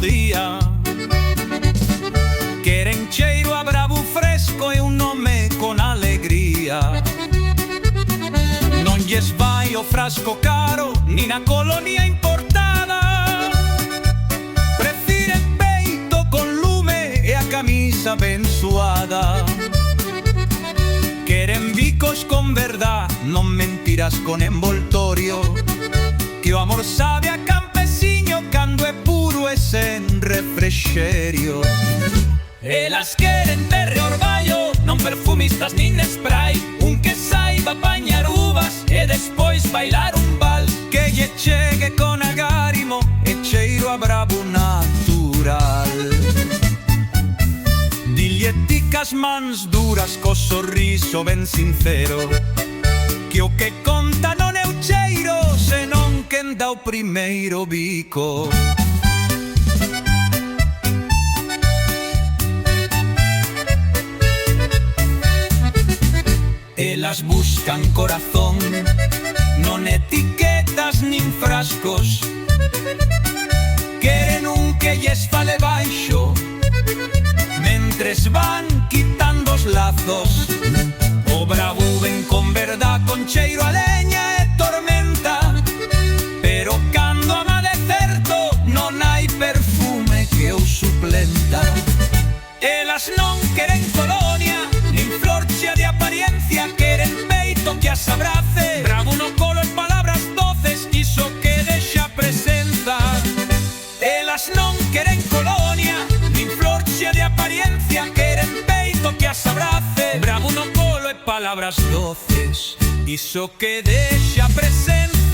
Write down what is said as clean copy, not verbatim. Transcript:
día. Queren cheiro a bravo fresco e un nome con alegría. Non lles vai o frasco caro, nin a colonia importada. Prefiren peito con lume e a camisa ben suada. Queren bicos con verdad, non mentiras con envoltorio. Que o amor sabe a campesiño cando é puro e sen refrexerio. Elas queren terre orballo, non perfumistas nin spray. Un que saiba apañar uvas e despois bailar un bal. Que lle chegue con agárimo e cheiro a bravo natural. Dille ti cas mans duras co sorriso ben sincero, que o que conta non é o cheiro, senón quen dá o primeiro bico. Elas buscan corazón, non etiquetas nin frascos. Queren un que lles fale baixo, mentres van quitando os lazos. O bravo ven con verdad, con cheiro a leña e tormenta. Pero cando ama de certo, non hai perfume que o suplenta. Elas non queren colonia, nin florcha de apariencia. Queren peito que as abrace, bravo no colo e palabras doces, iso que deixa presenza. Elas non queren colonia, nin florcha de apariencia. Queren peito que as abrace, bravo no colo e palabras doces, iso que deixa presenza.